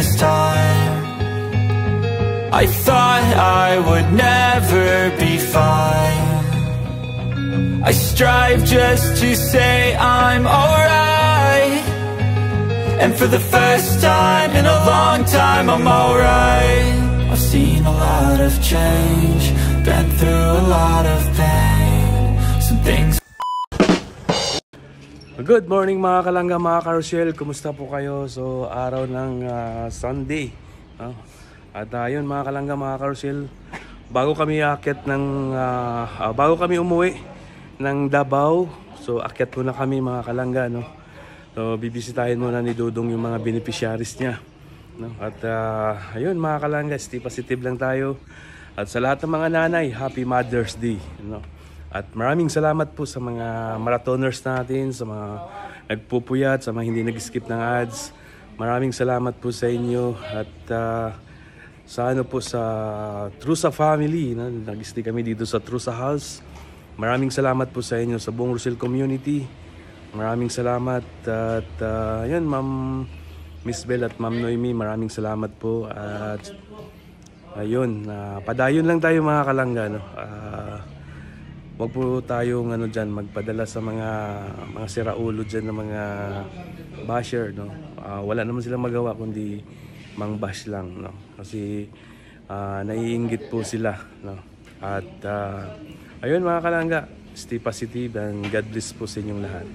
this time. I thought I would never be fine. I strive just to say I'm alright, and for the first time in a long time I'm alright. I've seen a lot of change, been through a lot of pain. Some things. Good morning mga kalangga, mga karusyel. Kumusta po kayo? So araw ng Sunday, at yun mga kalangga, mga karusyel, bago kami bago kami umuwi ng Davao, so akyat muna kami mga kalangga, no? So bibisitahin muna ni Dudong yung mga beneficiaries niya, no? At ayun mga kalangga, stay positive lang tayo. At sa lahat ng mga nanay, Happy Mother's Day, no? At maraming salamat po sa mga marathoners natin, sa mga nagpupuyat, sa mga hindi nag-skip ng ads. Maraming salamat po sa inyo. At sa ano po, sa Trusa family, no? Nag-stay kami dito sa Trusa House. Maraming salamat po sa inyo, sa buong Rossel community. Maraming salamat. At yun, Ma'am Miss Bell at Ma'am Noemi, maraming salamat po. At ayun, padayon lang tayo mga kalangga, no? Huwag po tayong magpadala sa mga siraulo dyan, ng mga basher, no? Wala naman silang magawa kundi mang bash lang, no? Kasi naiinggit po sila, no? At ayun mga kalangga, stay positive and God bless po sa inyong lahat.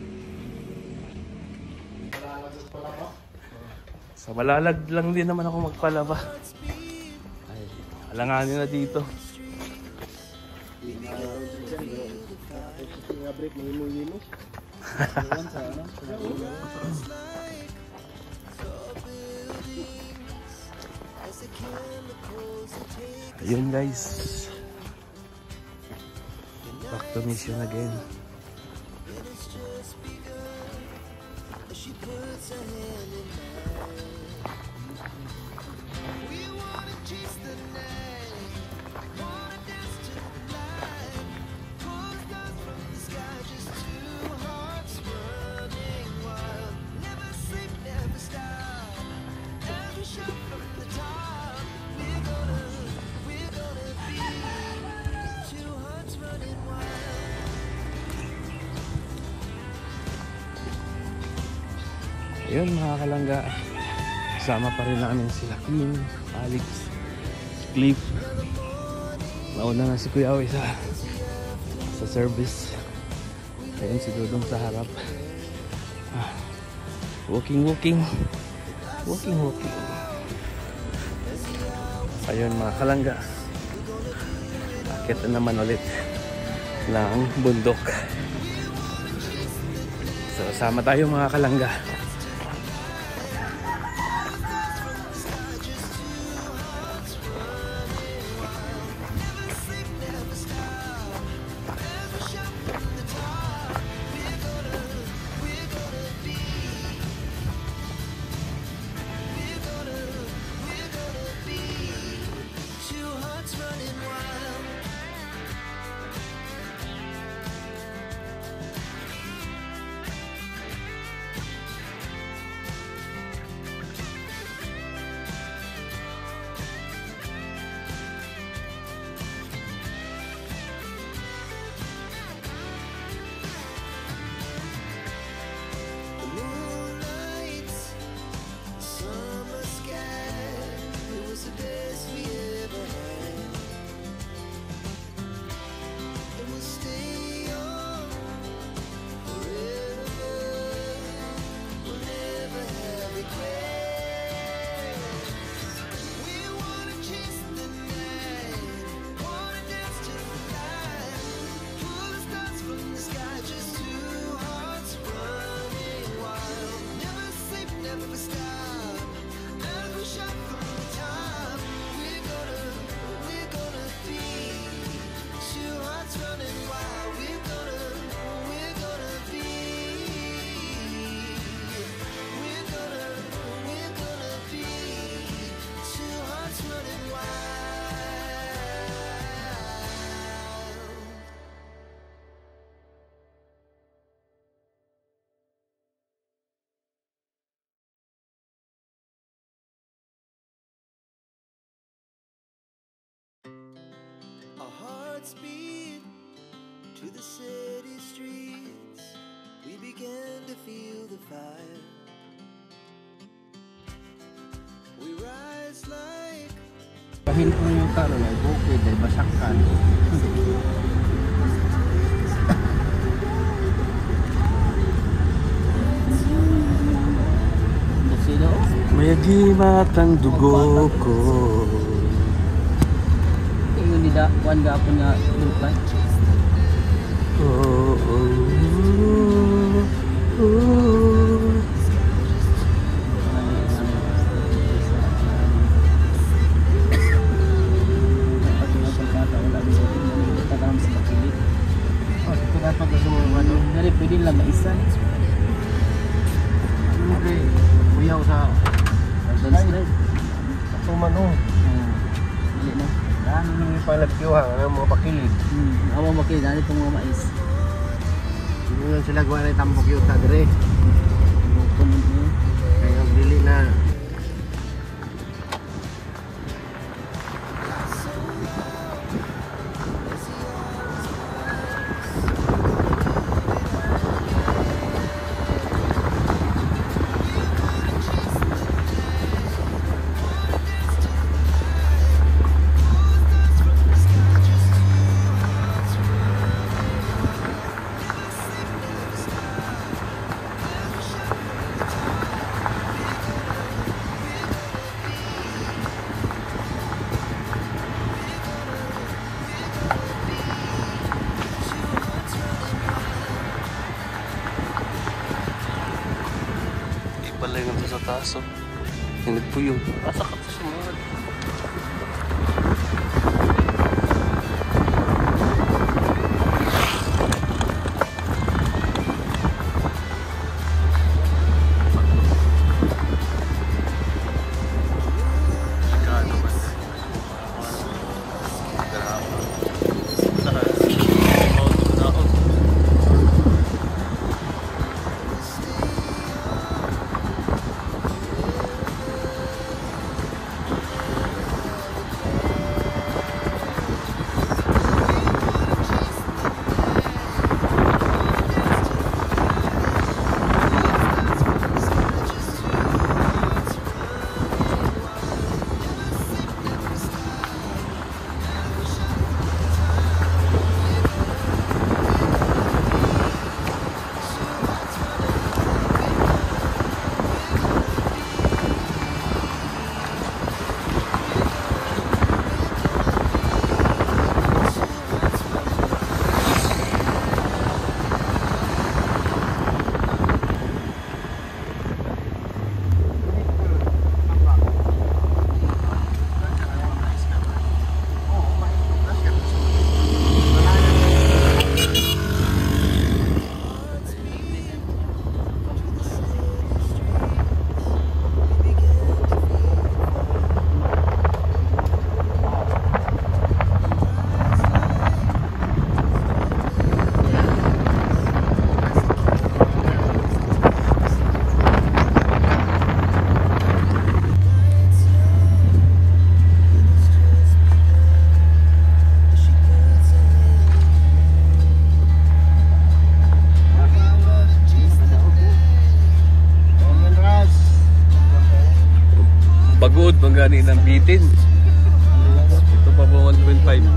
Sa Malalag lang din naman ako magpalaba. Ay, alanganin na dito. Ayun guys, back to mission again. Ayun mga kalangga, kasama pa rin namin sila Kim, Alex, Cliff. Nauna na si Kuya Awe sa service. Ayun si Dudong sa harap. Walking. Ayun mga kalangga, akit na naman ulit ng bundok. So sama tayo mga kalangga. hearts beat to the city streets. We began to feel the fire. We rise like Pahin ko yung karon ay bukid ay basakan. Sino? May agimat ang dugo ko. Yung nida kuan gapon nga lupa. Oh, oh, oh, oh. Dapat na sumulong ano. Dari pwede lang maisa. Hindi, uyaw sa Slide. Ako man o. Dili na. Ano nang ipalagkiwa ng mga pakilid. Amo makita dali tong mga mais. Hindi lang sila gawa na tambok yuta dire. Bukon mo. Kaya dili na. Pala yung sa taas, oh. Hinag po yun. Asa ka sa sumunod. Pagod, magani ng bitin. Ito pa ba 1.5?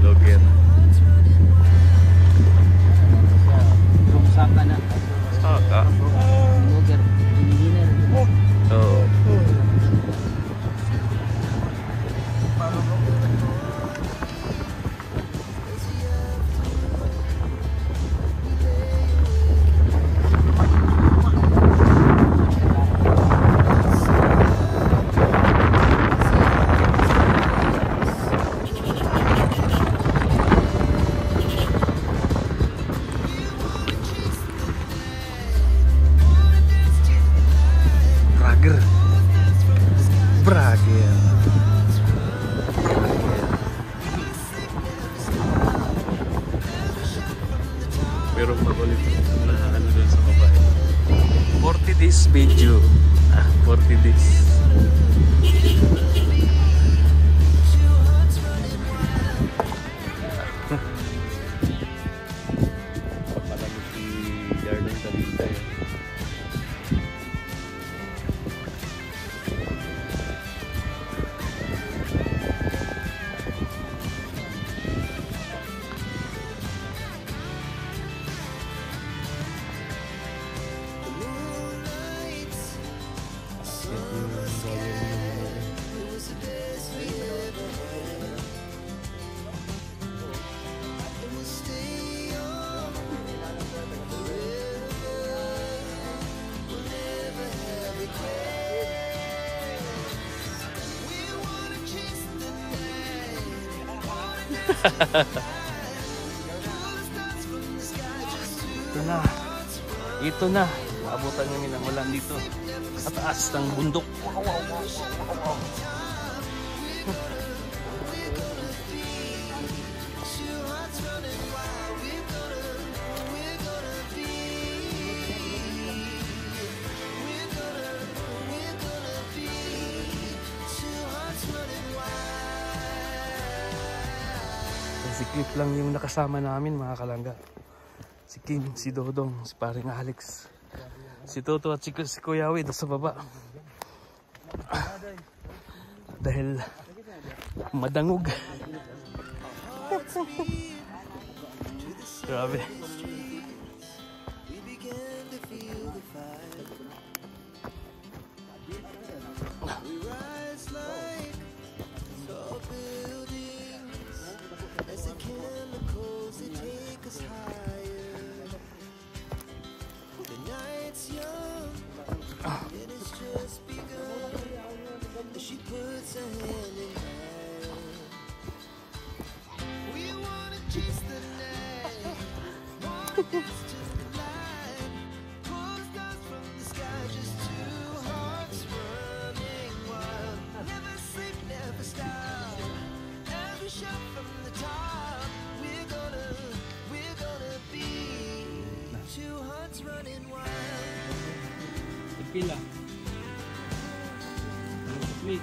Logger. Saka na. Saka? Logger. Engineer. Oo. Brager. Brager. Pero makulit na ano doon sa babae. 40 days video. 40 days. Papalabot si Darling Talintay. Ito na, naabutan namin ang ulan dito sa taas ng bundok. Wow, wow, wow, wow, wow. Si Clip lang yung nakasama namin mga kalangga. Si Kim, si Dodong, si paring Alex, si Toto at si Kuya Wid sa baba. Dahil madangog. Grabe. Pila. Meet.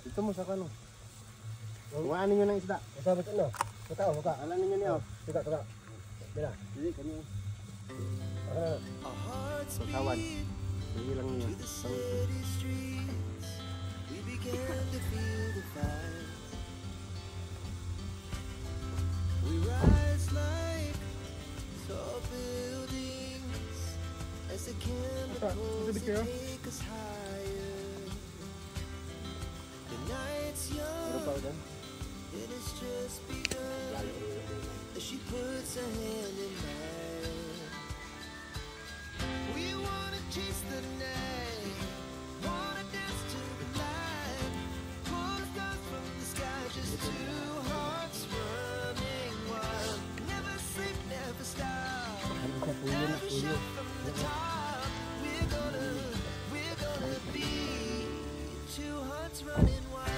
Ito mo sa kano. Kuhaan ninyo ng isda. Kasabot ano? Katao, maka. Alam ninyo niyo. Tuka. Bila. Dili kanyo. Kawan. Sige lang niyo. the chemicals that take us higher. The night's young, and it's just begun. As she puts her hand in mine, we wanna chase the night, wanna dance to the light, pull stars from the sky, just two hearts running wild. Never sleep, never stop, never shoot from the top. We're gonna be two hearts running wild.